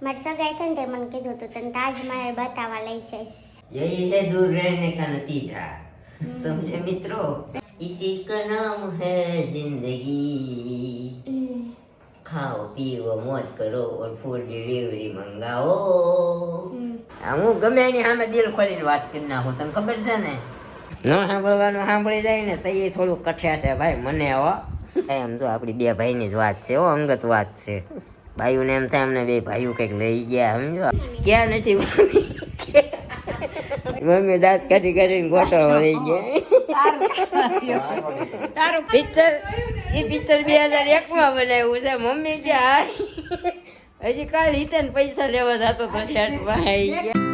મારી સગાઈ થઈ ને તે મને કીધું તું તને તાજમહેલ બતાવવા લઈ જઈશ. यही है दूर रहने का नतीजा समझे मित्रों इसी का नाम है जिंदगी खाओ पीओ मौज કરો और ફૂડ ડિલિવરી મંગાવો હું ગમે એની સામે દિલ ખોલીને વાત કરી નાખું તને ખબર છે ને ન સાંભળવાનું સાંભળી જાય ને તો એ થોડું કઠિયા છે ભાઈ મને હો એમ જો આપણી બે ભાઈની જ વાત છે હો અંગત વાત છે ભાઈઓને એમ થાય અમને બે ભાઈઓ કંઈક લઈ ગયા સમજો ક્યાં નથી મમ્મી દાંત કાઢી કાઢીને ગોટો વળી ગયા પિક્ચર એ પિક્ચર 2001 બનાવ્યું છે મમ્મી કે હજી કાલ હિતન પૈસા લેવા જતો તો શર્ટમાં આવી ગયા.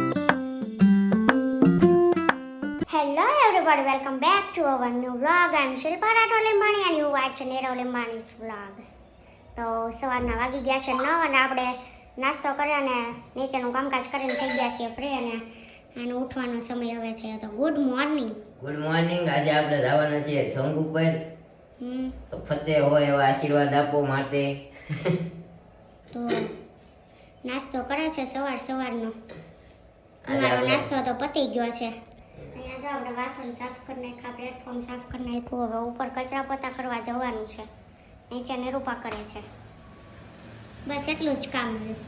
Hello everybody, welcome back to our new vlog. I am Shilpa Rathod Limbani and you watch Nirav Limbani's vlog. તો સવારના વાગી ગયા છે 9 અને આપણે નાસ્તો કર્યો અને નીચેનું કામકાજ કરીને થઈ ગયા છીએ ફ્રી અને આનો ઉઠવાનો સમય હવે થયો તો ગુડ મોર્નિંગ. Good morning. આજે આપણે જવાના છીએ સંઘ ઉપર તો ફતેહ હોય એવા આશીર્વાદ આપો માટે તો નાસ્તો કરે છે સવારનો અમારો નાસ્તો તો પતી ગયો છે. અહીંયા જો આપણે વાસણ સાફ કરી નાખ્યા, પ્લેટફોર્મ સાફ કરી નાખ્યું, હવે ઉપર કચરા પોતા કરવા જવાનું છે. નીચે નિરૂપા કરે છે, બસ એટલું જ કામ રહ્યું.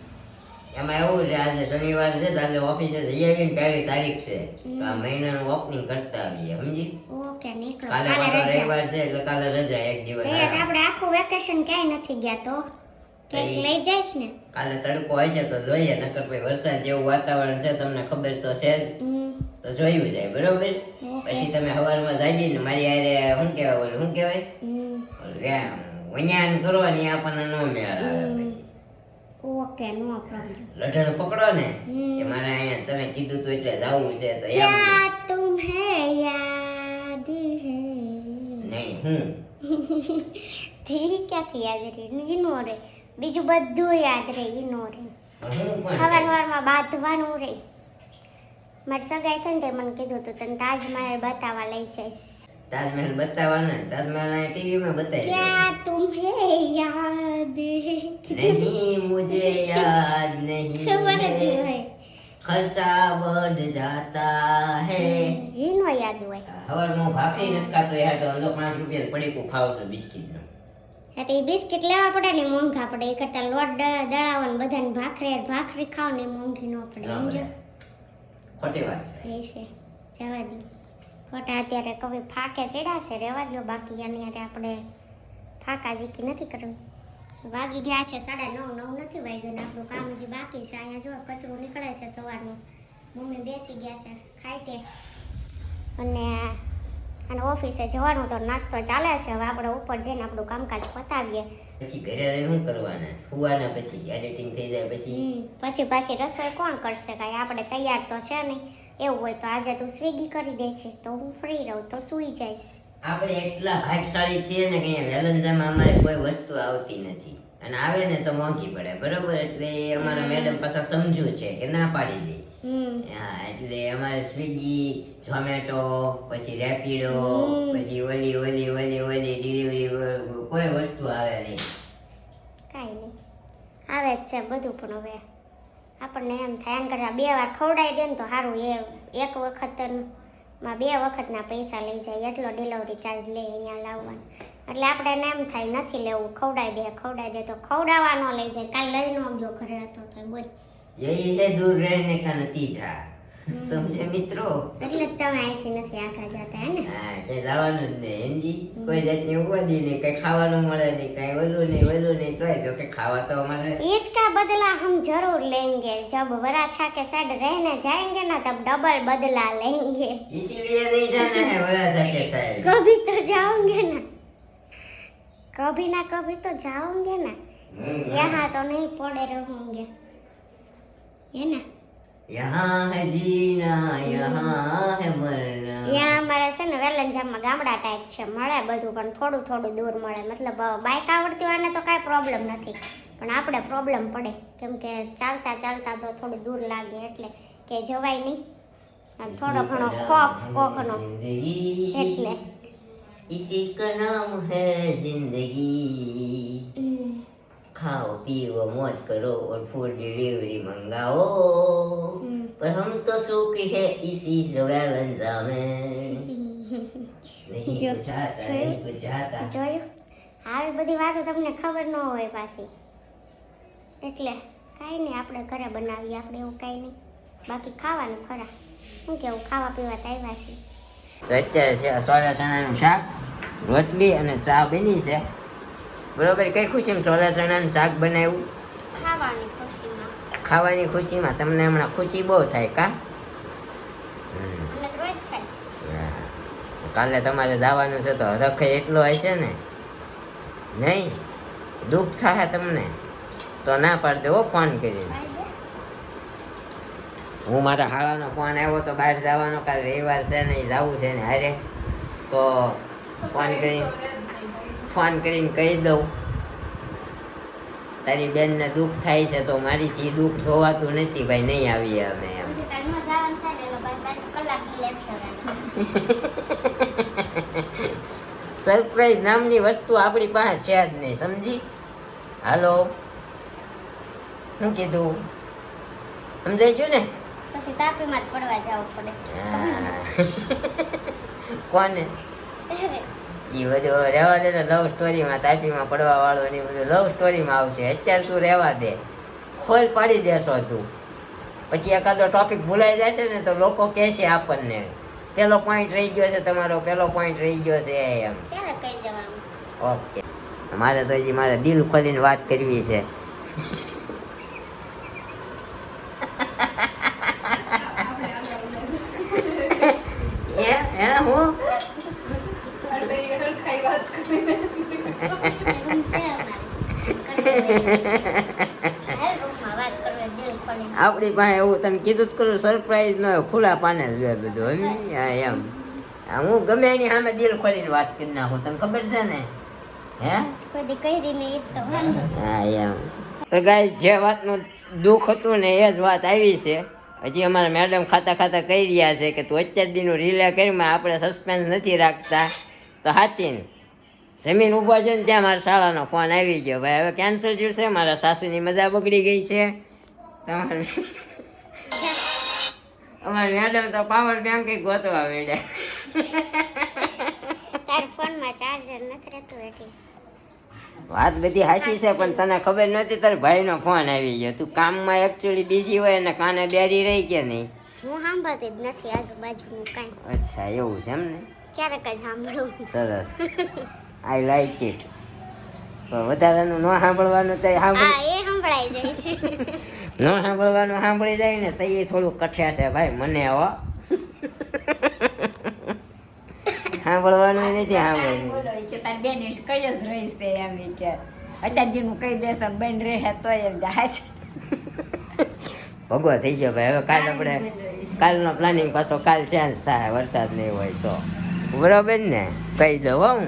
એમાં એવું છે આજે શનિવાર છે તો આજે ઓફિસે જઈ આવીને 1 તારીખ છે તો આ મહિનાનું ઓપનિંગ કરતા આવીએ સમજી. ઓકે નીકળો, કાલે પાછો રવિવાર છે એટલે કાલે રજા એક દિવસ. આપણે આખું વેકેશન ક્યાંય નથી ગયા તો કેક લઈ જઈશ ને. કાલે તડકો હશે તો જોઈએ નકર પછી વરસાદ જેવું વાતાવરણ છે તમને ખબર તો છે જ તો જોયું જાય બરોબર. પછી તમે સવારમાં જાગી ને મારી હારે શું કહેવાય વન્યાન કરો ને આપણને નો મેળ આવે. પછી ઓકે નો પ્રોબ્લેમ. લઢણ પકડો ને કે મારે અહીંયા તમે કીધું તો એટલે જાવું છે તો क्या तुम्हें याद है નહીં હું ઠીક ક્યાંથી યાદ રહે ઈનો રે બીજું બધું યાદ રહે ઈનો રે સવારમાં બાંધવાનું રે. મારી સગાઈ થઈ ને તે મને કીધું તું તને તાજમહેલ બતાવવા લઈ જઈશ. તાજમહેલ બતાવવાના તાજમહેલ ટીવી માં બતાવી क्या तुम्हें याद है नहीं मुझे याद नहीं ખબર જ હોય ખર્ચા बढ़ जाता है ઈનો યાદ હોય. હવારમાં ભાખરી નથી ખાતો યાર તો 5 રૂપિયા પડીકું ખાવ છું બિસ્કિટ નું. એટલે એ બિસ્કિટ લેવા પડે ને મોંઘા પડે, એ કરતા લોટ દળાવો ને બધાને ભાખરી ખાવ ને મોંઘી ન પડે સમજો. ખોટી વાત છે એ છે જવા દો ખોટા. અત્યારે કવિ ફાકે ચડાશે રહેવા દો, બાકી આની હારે આપણે ફાકા જીકી નથી કરવી. વાગી ગયા છે 9:30 નથી વાગ્યું ને આપણું કામ હજી બાકી છે. અહીંયા જો કચરો નીકળે છે સવારનું. મમ્મી બેસી ગયા છે ખાઈટે અને ઓફિસે જવાનું તો નાસ્તો ચાલે છે. હવે આપણે ઉપર જઈને આપણું કામકાજ પતાવીએ. પછી ઘરે રહીને શું કરવાના સુવાના પછી એડિટિંગ થઈ જાય પછી પાછી રસોઈ કોણ કરશે? કાંઈ આપણે તૈયાર તો છે નહીં. એવું હોય તો આજે તું સ્વિગી કરી દે છે તો હું ફ્રી રહું તો સૂઈ જઈશ. આપણે એટલા ભાગશાળી છીએ ને કે અહીંયા વેલંજામાં અમારે કોઈ વસ્તુ આવતી નથી અને આવે ને તો મોંઘી પડે બરોબર. એટલે અમારા મેડમ પાછા સમજુ છે કે ના પાડી દે. હા એટલે અમારે સ્વિગી ઝોમેટો પછી રેપિડો પછી ઓલી ડિલિવરી કોઈ વસ્તુ આવે નહીં. કાંઈ નહીં આવે જ છે બધું, પણ હવે આપણને એમ થાય એમ કરતા 2 વાર ખવડાવી દે ને તો સારું. એ એક વખતમાં 2 વખતના પૈસા લઈ જાય એટલો ડિલિવરી ચાર્જ લે અહીંયા લાવવાનો. એટલે આપણે એને એમ થાય નથી લેવું, ખવડાવી દે તો ખવડાવવા ન લઈ જાય. કાલ લઈ ન ગયો ઘરે હતો તો બોલ. यही है दूर रहने का नतीजा समझे मित्रों. એટલે જ તમે અહીંથી નથી આખા જતા હે ને. હા કે જવાનું જ નહીં એમજી. કોઈ જાતની ઉપાધિ નહીં, કઈ ખાવાનું મળે નહીં, કઈ ઓલું નહીં તોય જો કે ખાવા તો અમારે. इसका बदला हम जरूर लेंगे जब वराछा के साइड रहने जाएंगे ना तब डबल बदला लेंगे. इसीलिए नहीं जाना है वराछा के साइड. कभी तो जाओगे ना, कभी ना कभी तो जाओगे ना. यहाँ तो नहीं पड़े रहोगे है ना. यहाँ है जीना यहाँ है मरना. यहाँ અમારે છે ને વેલંજામાં ગામડા ટાઈપ છે, મળે બધું પણ થોડું દૂર મળે. મતલબ બાઇક આવડતી હોય ને તો કાંઈ પ્રોબ્લેમ નથી, પણ આપણે પ્રોબ્લેમ પડે કેમ કે ચાલતા તો થોડું દૂર લાગે એટલે કે જવાય નહીં. થોડો ઘણો ખોફ કોકનો એટલે इसी का नाम है जिंदगी खाओ पियो मौज करो और फूड डिलीवरी मंगाओ पर हम तो सुखी है इसी ज्वेलंजा में नहीं कुछ आता नहीं कुछ आता જોયું આવી બધી વાતો તમને ખબર ન હોય પાછી એટલે કાંઈ નહીં આપણે ઘરે બનાવીએ આપણે એવું કાંઈ નહીં બાકી ખાવાનું ખરા શું કેવું ખાવા પીવા તો આવ્યા છે તો અત્યારે છે સોલા ચણાનું શાક રોટલી અને ચા બની છે બરોબર કઈ ખુશીમાં સોલા ચણાનું શાક બનાવ્યું ખાવાની ખુશીમાં ખાવાની ખુશીમાં તમને હમણાં ખુશી બહુ થાય કા અને રોજ થાય હા. કાલે તમારે જવાનું છે તો રખે એટલો હશે ને નહીં દુઃખ થાય તમને તો ના પાડતે હો ફોન કરીને હું મારા હાળાનો ફોન આવ્યો તો બહાર જવાનો કાલે રવિવાર છે ને જવું છે ને હારે તો ફોન કરીને કહી દઉં તારી બેનને દુઃખ થાય છે તો મારીથી દુઃખ જોવાતું નથી ભાઈ નહીં આવીએ અમે એમ સરપ્રાઈઝ નામની વસ્તુ આપણી પાસે છે જ નહીં સમજી હાલો શું કીધું સમજાઈ ગયું ને પછી તાપીમાં જ પડવા જવું પડે કોને એ બધું રહેવા દે ને લવ સ્ટોરીમાં તાપીમાં પડવા વાળો ને બધું લવ સ્ટોરીમાં આવશે અત્યારે તું રહેવા દે ખોલ પાડી દેશો તું પછી એકાદો ટોપિક ભૂલાઈ જશે ને તો લોકો કહેશે આપણને પેલો પોઈન્ટ રહી ગયો છે તમારો પેલો પોઈન્ટ રહી ગયો છે એમ ત્યારે કહી દેવાનું ઓકે મારે તો હજી મારે દિલ ખોલીને વાત કરવી છે હું આપણી પાસે એવું તમે કીધું જ કરું સરપ્રાઈઝ ન ખુલ્લા પાને જ હોય બધું એમ હું ગમે એની સામે દિલ ખોલીને વાત કરી નાખું તને ખબર છે ને હે હા એમ તો ગાય જે વાતનું દુઃખ હતું ને એ જ વાત આવી છે હજી અમારા મેડમ ખાતા ખાતા કહી રહ્યા છે કે તું અત્યાર દીનું રિલે કરીમાં આપણે સસ્પેન્સ નથી રાખતા તો સાચીને જમીન ઊભા છે ને ત્યાં મારા શાળાનો ફોન આવી ગયો ભાઈ હવે કેન્સલ થયું છે મારા સાસુની મજા બગડી ગઈ છે તમારે અમારે મેડમ તો પાવર બેંક ગોતવા માંડ્યા વાત બધી સાચી છે પણ તને ખબર નહોતી તારા ભાઈનો ફોન આવી ગયો તું કામમાં એકચ્યુઅલી બીજી હોય ને કાને બેરી રહી કે નહીં હું સાંભળતી જ નથી આજુબાજુનું કાંઈ અચ્છા એવું છે એમ ને ક્યારેક જ સાંભળું સરસ આઈ લાઈક ઇટ પણ વધારાનું ન સાંભળવાનું તો સંભળાઈ જાય છે ન સાંભળવાનું સાંભળી જાય ને તો એ થોડું કઠિયા છે ભાઈ મને હવે સાંભળવાનું નથી સાંભળવું તાર બેન કઈ જ રહી છે એમ કે અત્યાર નું કહી દેશે બેન રહે તો એમ જાય ભગવો થઈ ગયો ભાઈ હવે કાલ આપણે કાલનો પ્લાનિંગ પાછો કાલ ચેન્જ થાય વરસાદ નહીં હોય તો બરાબર ને કહી દઉં હું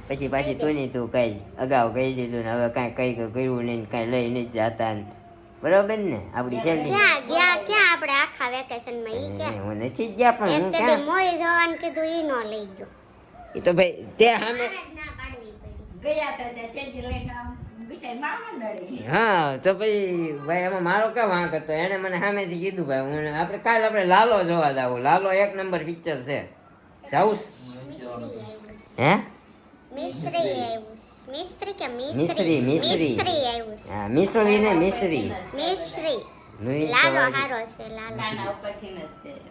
પછી પાછી તું કઈ અગાઉ કહી દીધું ને હવે કાંઈ કઈ કર્યું નહીં કાંઈ લઈ નથી જતા ને બરાબર ને આપણી શેરડી ક્યાં આપણે આખા વેકેશનમાં હું નથી જ ગયા પણ હું ક્યાં મોડી જવાનું કીધું ઈ નો લઈ ગયો એ તો ભાઈ તે સામે ગયા તો ચેન્જી લઈને વિષય માં મંડળી હા તો પછી ભાઈ એમાં મારો ક્યાં વાંક હતો એને મને સામેથી કીધું ભાઈ હું આપણે કાલ આપણે લાલો જોવા જાવું લાલો 1 નંબર પિક્ચર છે જાઉં હે મિશ્રી હા મિશ્રી ને મિશ્રી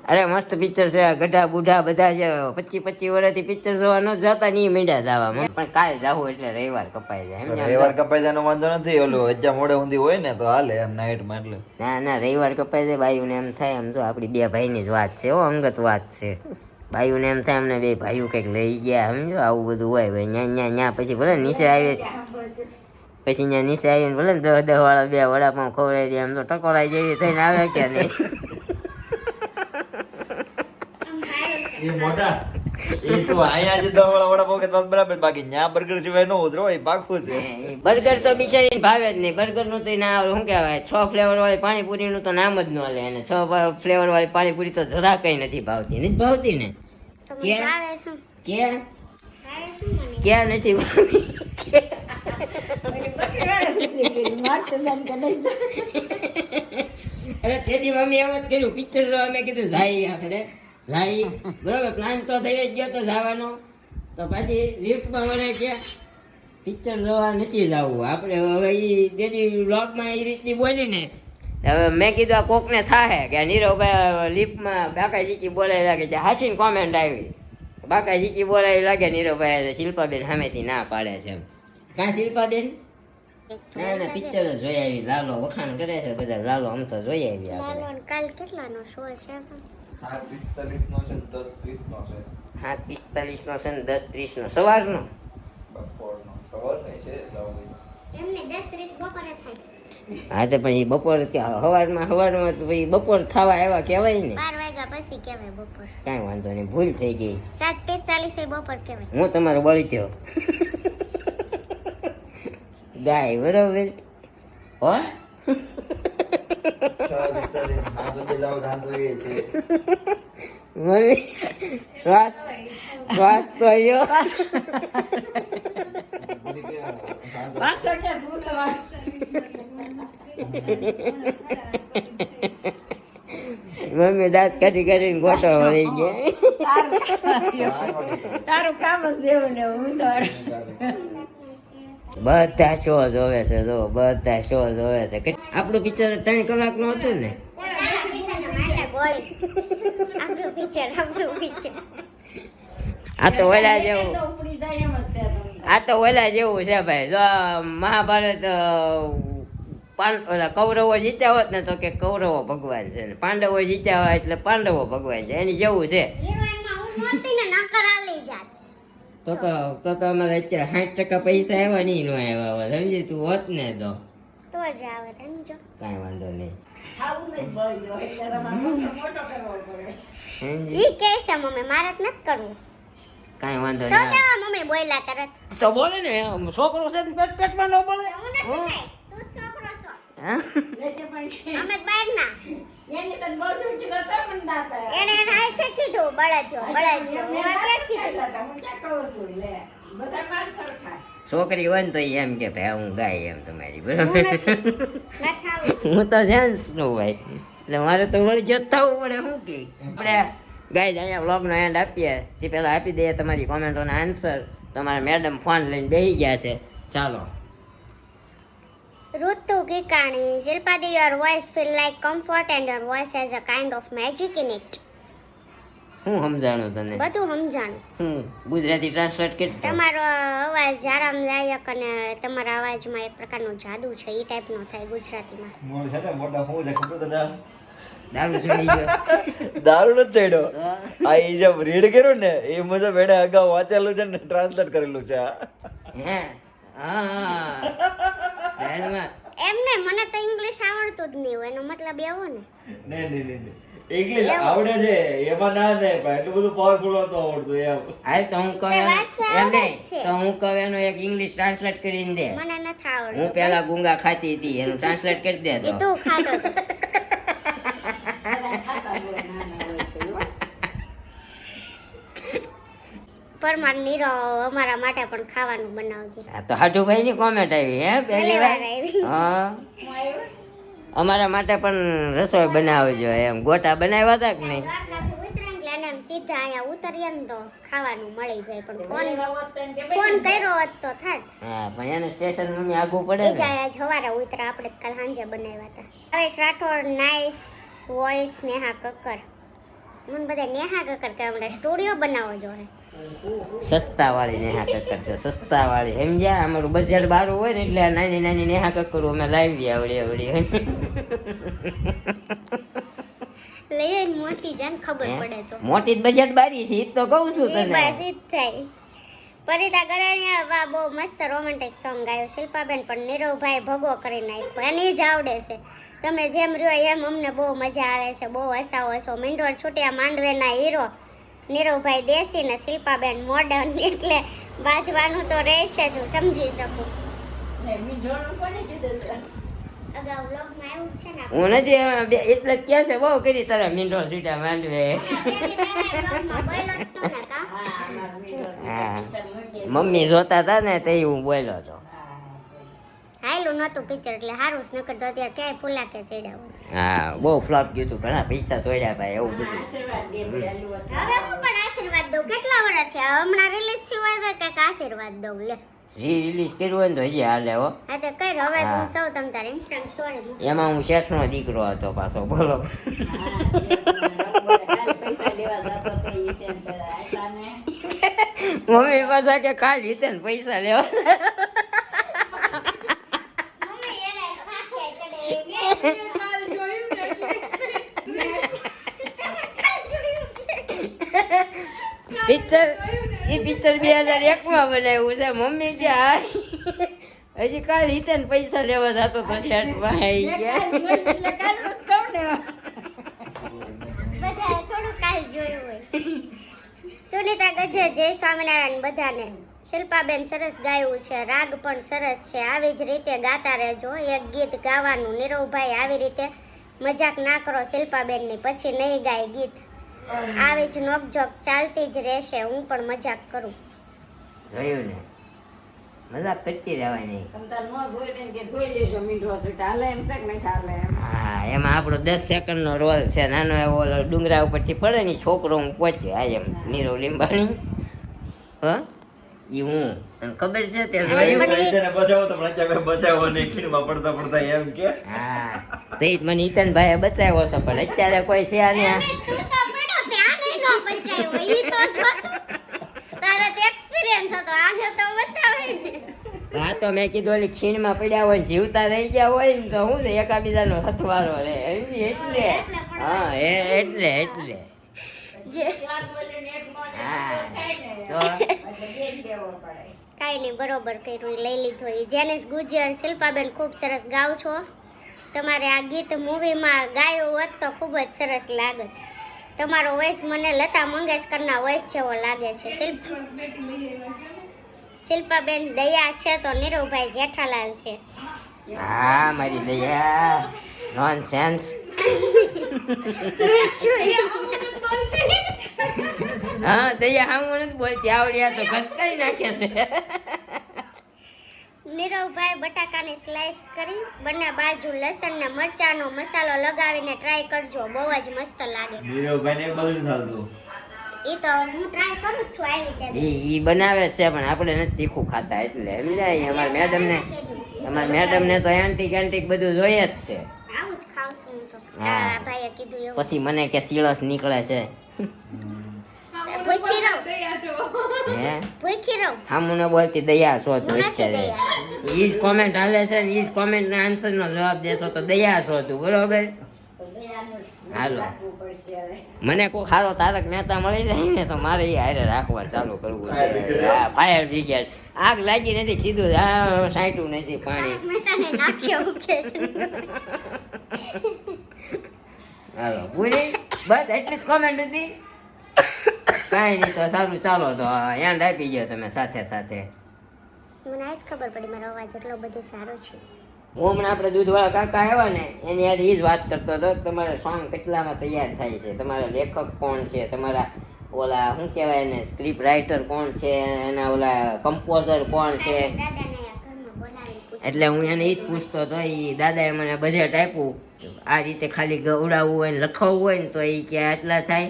અરે મસ્ત પિક્ચર છે ગઢા બુઢા બધા છે 25 વર્ષથી પિક્ચર જોવા ન જતા નહીં મીંડા જવા પણ કાલ જાવું એટલે રવિવાર કપાઈ જાય રવિવાર કપાઈ જાય વાંધો નથી ઓલું હજા મોડે ઊંધી હોય ને તો હાલે એમ નાઈટમાં એટલે ના રવિવાર કપાઈ જાય બાયુને એમ થાય એમ જો આપણી બે ભાઈની જ વાત છે અંગત વાત છે ભાઈઓને એમ થાય અમને બે ભાઈઓ કંઈક લઈ ગયા સમજો આવું બધું હોય ભાઈ ન્યા પછી ભલે નીચે આવી પછી ત્યાં નીચે આવીને ભલે ને 10 વાળા 2 વડાપાઉં ખવડાવી દે એમ તો ટકોરાઈ જેવી થઈને આવે કે નહીં એ મોટા એ તો અહીંયા જ 10 વાળા વડાપાઉં કે તો બરાબર બાકી ન્યા બર્ગર સિવાય નો ઉતરો એ પાકું છે બર્ગર તો બિચારીને ભાવે જ નહીં બર્ગરનું તો ના શું કહેવાય 6 ફ્લેવર વાળી પાણીપુરીનું તો નામ જ ન લે અને 6 ફ્લેવર વાળી પાણીપુરી તો જરા કઈ નથી ભાવતી નથી ભાવતી ને કે ભાવે શું મને ક્યાં નથી ભાવી અરે તેથી મમ્મી એમ જ કર્યું પિક્ચર જોવા મેં કીધું જાય આપણે જાય બરાબર પ્લાન તો થઈ જ ગયો તો જવાનો તો પછી લિફ્ટમાં મને કે પિક્ચર જોવા નથી જવું આપણે હવે એ દેદી વ્લોગમાં એ રીતની બોલી ને હવે મેં કીધું આ કોકને થાહે કે નીરવભાઈ લિફ્ટમાં બાકા શીખી બોલાવી લાગે છે હાસીને કોમેન્ટ આવી બાકા શીખી બોલાવી લાગે નીરવભાઈ શિલ્પાબેન સામેથી ના પાડે છે એમ કાં શિલ્પાબેન ના ના પિક્ચર જ જોઈ આવી લાલો વખાણ કરે છે બધા લાલો આમ તો જોઈ આવી આપણે લાલો કાલ કેટલાનો શો છે 7:45 નો છે 10:30 નો છે 7:45 નો છે ને 10:30 નો સવારનો બપોરનો સવાર નહીં છે એમને 10:30 બપોરે થાય હા તો પણ એ બપોર સવારમાં તો પછી બપોર થવા આવ્યા કહેવાય ને 12 વાગ્યા પછી કહેવાય બપોર કાંઈ વાંધો નહીં ભૂલ થઈ ગઈ 7:45 એ બપોર કહેવાય હું તમારો બળી થયો ગાય બરોબર હો 7:45 મમ્મી શ્વાસ તો આવ્યો મમ્મી દાંત કાઢીને ગોટો વળી ગયા તારું કામ જ એવું ને હું તો બધા શો જોવે છે જો બધા શો જોવે છે આપણું પિક્ચર 3 કલાકનું હતું ને આપણું પિક્ચર આ તો ઓલા જેવું ઉપડી જાય એમ જ છે આ તો ઓલા જેવું છે ભાઈ જો મહાભારત ઓલા કૌરવો જીત્યા હોત ને તો કે કૌરવો ભગવાન છે ને પાંડવો જીત્યા હોય એટલે પાંડવો ભગવાન છે એની જેવું છે તો અમારે અત્યારે 60% પૈસા આવ્યા નહીં નો આવ્યા હોય સમજી તું હોત ને તો જ આવે સમજો કાંઈ વાંધો નહીં ખાવું નહીં બળ્યો એટલે તમારે મોટો કરવો પડે સમજી? ઈ કે છે મમ્મી મારે જ નથી કરવું કાંઈ વાંધો તો નહીં કેવા મમ્મી બોલ્યા તરત તો બોલે ને છોકરો છે ને પેટમાં ન બોલે હું નથી ખાઈ તું જ છોકરો છો હા? એટલે પણ અમે બહાર ના એની તને બળદું કીધું તો પણ ના થાય એને હાથે કીધું બળદ્યો હું અત્યારે કીધું હું ક્યાં કહું છું લે બધા માર ફરખા છોકરી હોય ને તો ઈ એમ કે ભાઈ હું ગાય એમ તમારી હું બરાબર નથી આવું હું તો જેન્ટ્સ નું ભાઈ એટલે મારે તો વળી જત થવું પડે શું કે આપણે ગાઈઝ અહીંયા વ્લોગનો એન્ડ આપીએ તે પહેલાં આપી દઈએ તમારી કોમેન્ટોના આન્સર તમારા મેડમ ફોન લઈને બેસી ગયા છે ચાલો Rutu Kikani, Shilpadi, your voice feel like comfort and your voice has a kind of magic in it. હું સમજાણું તને બધું સમજાણું હું ગુજરાતી ટ્રાન્સલેટ કરતો તમારો અવાજ આરામદાયક અને તમારા અવાજમાં એક પ્રકારનું જાદુ છે એ ટાઈપનો થાય ગુજરાતીમાં મોડ છે ને મોટા હું છે ખબર તો ના દારૂ છોડી ગયો દારૂ ન ચડ્યો આ એ જે રીડ કર્યું ને એ મુજબ એને અગાઉ વાંચેલું છે ને ટ્રાન્સલેટ કરેલું છે હે હા ધ્યાનમાં. એમને મને તો ઇંગ્લિશ આવડતું જ નહીં હોય એનો મતલબ એવો ને નહીં ઇંગ્લિશ આવડે છે એમાં ના ને પણ એટલું બધું પાવરફુલ નતો આવડતું એમ હાલ તો હું કહું તે એમ ભાષા એમ આવડે નહીં છે. તો હું કહું એનું એક ઇંગ્લિશ ટ્રાન્સલેટ કરીને દે મને નથી આવડતું હું પેલા ગુંગા ખાતી હતી એનું ટ્રાન્સલેટ કરી દે એ તો તું ખાતો હતો. બધા ખાતા હોય નાના હોય તો હો. પરમાર નીરો અમારા માટે પણ ખાવાનું બનાવજે આ તો હાટુભાઈ ની કોમેન્ટ આવી હે પહેલી વાર પહેલી વાર આવી. હા અમારા માટે પણ રસોઈ બનાવજો એમ ગોટા બનાવ્યા હતા કે નહીં દ્વારકાથી ઉતરે ને એટલે એને એમ સીધા અહીંયા ઉતરીએ ને તો ખાવાનું મળી જાય પણ ફોન એવા હોત તો એને કે ફોન કર્યો હોત તો થાત હા પણ એનું સ્ટેશન મમ્મી આગું પડે એ ને જાય જવારે ઉતરા આપણે કાલ સાંજે બનાવ્યા હતા હવેશ રાઠોડ નાઇસ વોઇસ નેહા કક્કર મને બધા નેહા કક્કર કે હમણાં સ્ટુડિયો બનાવો જોઈએ સસ્તા વાળી નેહા કક્કર છે સસ્તા વાળી સમજ્યા અમારું બજેટ બારું હોય ને એટલે આ નાની નાની નેહા કક્કર અમે લાવી આવડી લઈએ ને મોટી જાન ખબર પડે તો મોટી જ બજેટ બારી છે ઈ જ તો કહું છું એ તને બસ ઈ જ થાય પરિતા ગરાણીયા વાહ બહુ મસ્ત રોમેન્ટિક સોંગ ગાયું શિલ્પાબેન પણ નીરવભાઈ ભગો કરી નાખ્યો એને જ આવડે છે તમે જેમ રહ્યો એમ અમને બહુ મજા આવે છે બહુ હસાવો છો મીંઢોળ છૂટ્યા માંડવેના હીરો નીરવભાઈ દેશી ને શિલ્પાબેન મોડર્ન એટલે બાંધવાનું તો રહેશે જ હું સમજી શકું લે, મીંઢોળું કોને કીધું તું? અગાઉ વ્લોગમાં આવ્યું જ છે ને હું નથી એટલે જ કે છે બહુ કરી તારા મીંડો સીટા માંડવે વ્લોગમાં બોલ્યો જ તો ને કા હા અમારા મીઠો હા. પિક્ચર મૂકીએ છીએ. મમ્મી જોતા હતા ને તે હું બોલ્યો હતો હાયલું નહોતું પિક્ચર એટલે સારું જ નકર તો અત્યારે ક્યાંય ફૂલા કે ચડ્યા હોય હા બહુ ફ્લોપ ગયું હતું ઘણા પૈસા તોડ્યા ભાઈ એવું બધું આશીર્વાદ દે વહેલું હતું. હવે હું પણ આશીર્વાદ દઉં કેટલા વર્ષ થયા હમણાં રિલીઝ થયું હોય કંઈક આશીર્વાદ દઉં લે રી રિલીઝ કર્યું હોય ને તો હજી હાલે હો હા તો કઈ હવે હા. તું સૌ તમ તારે ઇન્સ્ટાગ્રામ સ્ટોરી મૂક એમાં હું શેઠનો દીકરો હતો પાછો બોલો હા, શેઠને કાલે પૈસા લેવા જતો તો ઈ ટાઈમ પર આયલા ને. મમ્મી પાછા કે કાલ રીતે ને પૈસા લેવા મમ્મી એને ખાકે ચડે પિક્ચર એ પિક્ચર 2001 માં બનાવ્યું છે મમ્મી કે આ હજી કાલ રીતે ને પૈસા લેવા જતો તો શેઠ ભાઈ મેં ગયા કાલ જોયું એટલે કાલ જ કહું ને. બધાએ થોડું કાલ જોયું હોય સુનિતા ગજ્જર જય સ્વામિનારાયણ બધાને શિલ્પાબેન સરસ ગાયું છે રાગ પણ સરસ છે આવી જ રીતે ગાતા રહેજો એક ગીત ગાવાનું નીરવભાઈ આવી રીતે મજાક ના કરો શિલ્પાબેનની પછી નહીં ગાય ગીત આવી જ નોકઝોક ચાલતી જ રહેશે હું પણ મજાક કરું જોયું ને મજાક કરતી રહેવાની તમ તાર નો જોઈ ને કે જોઈ લેજો મીઠો સીટા હાલે એમ છે કે નહીં હાલે એમ. હા એમાં આપણો 10 સેકન્ડનો રોલ છે નાનો એવો ઓલો ડુંગરા ઉપરથી પડે ને ઈ છોકરો હું પહોંચે આ એમ નીરવ લીંબાણી હ ઈ હું તને ખબર છે તે જોયું એને બસાવો તો પણ અત્યારે બસાવો નહીં ખીણમાં પડતા પડતા એમ કે હા તે જ મને ઈતનભાઈએ બચાવ્યો હતો પણ અત્યારે કોઈ છે ને તું તો પડો ત્યાં નહીં નો બચાવ્યો ઈ તો જો તારો તો એક્સપિરિયન્સ હતો આને તો બચાવે ને હા તો મેં કીધું ઓલી ખીણમાં પડ્યા હોય ને જીવતા રહી ગયા હોય ને તો શું છે એકાબીજાનો હથવારો રે એટલે હા એટલે જે ક્લાસ બોલીને એક મોને હા થાય ને તો એટલે બેન દેવો પડે. કાંઈ નહીં બરોબર કર્યું ઈ લઈ લીધો ઈ જેનિસ ગુજર શિલ્પાબેન ખૂબ સરસ ગાવ છો તમારે આ ગીત મૂવીમાં ગાયું હોત તો ખૂબ જ સરસ લાગત તમારો વોઇસ મને લતા મંગેશકરના વોઇસ જેવો લાગે છે શિલ્પાબેન દયા છે તો નીરવભાઈ જેઠાલાલ છે હા મારી દયા નોનસેન્સ હા દયા હું નથી બોલતી આવડ્યા તો ઘસકાઈ નાખે છે નીરવભાઈ બટાકાની સ્લાઈસ કરી બંને બાજુ લસણ ને મરચાંનો મસાલો લગાવીને ટ્રાય કરજો બહુ જ મસ્ત લાગે નીરવભાઈને એક બાજુ નથી હાલતું ઈ તો હું ટ્રાય કરું જ છું આવી રીતે ઈ બનાવે છે પણ આપણે નથી તીખું ખાતા એટલે સમજાય અમારા મેડમને તો એન્ટિક બધું જોઈએ જ છે આવું જ ખાવ છું હું તો હા. તારા ભાઈએ કીધું એવું પછી મને કે સીળસ નીકળે છે ભૂખી રહું હે ભૂખી રહું હામુને બોલતી દયા છો તું હું નથી અત્યારે દયા. ઈ જ કોમેન્ટ હાલે છે ને ઈ જ કોમેન્ટના આન્સરનો જવાબ દેશો તો દયા છો તું બરોબર તો દયાનું હાલો. રાખવું પડશે હવે. મને કોઈ સારો તારક મહેતા મળી જાય ને તો મારે એ હારે રાખવાનું ચાલુ કરવું છે હા ફાયર બ્રિગેડ આગ લાગી નથી સીધું હા સાંટ્યું નથી પાણી મેં તને નાખ્યો ઉકે હાલો પૂરી બસ એટલી જ કોમેન્ટ હતી કાંઈ નહીં તો સારું ચાલો તો એન્ડ આપી ગયો તમે સાથે સાથે મને આજ ખબર પડી મારો અવાજ એટલો બધો સારો છે હું હમણાં આપણે દૂધવાળા કાકા આવ્યા ને એની યાર એ જ વાત કરતો હતો કે તમારા સોંગ કેટલામાં તૈયાર થાય છે તમારા લેખક કોણ છે તમારા ઓલા શું કહેવાય એને સ્ક્રિપ્ટ રાઇટર કોણ છે એના ઓલા કમ્પોઝર કોણ છે દાદાને આ ઘરમાં બોલાવી પૂછ એટલે હું એને એ જ પૂછતો હતો એ દાદાએ મને બજેટ આપ્યું આ રીતે ખાલી ગવડાવવું હોય ને લખાવવું હોય ને તો એ કે આટલા થાય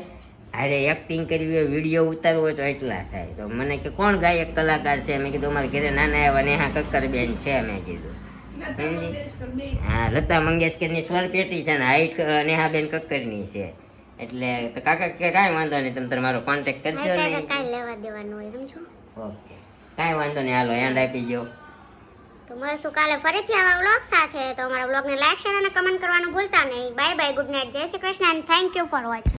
અરે એક્ટિંગ કરવી હોય વિડીયો ઉતારવો હોય તો એટલા થાય તો મને કે કોણ ગાયક કલાકાર છે મેં કીધું અમારે ઘરે નાના એવા નેહા કક્કર બેન છે મેં કીધું હા લતા મંગેશકરની સ્વર પેટી છે ને હાઈટ નેહાબેન કક્કરની છે એટલે તો કાકા કે કાંઈ વાંધો નહીં તમે તમારો કોન્ટેક્ટ કરજો ને કાંઈ લેવા દેવાનું હોય સમજો ઓકે કાંઈ વાંધો નહીં હાલો એન્ડ આપી દો તો મળશું કાલે ફરીથી આવા વ્લોગ સાથે તો અમારા વ્લોગને લાઈક શેર અને કમેન્ટ કરવાનું ભૂલતા નહીં બાય બાય ગુડ નાઇટ જય Shri Krishna and thank you for watching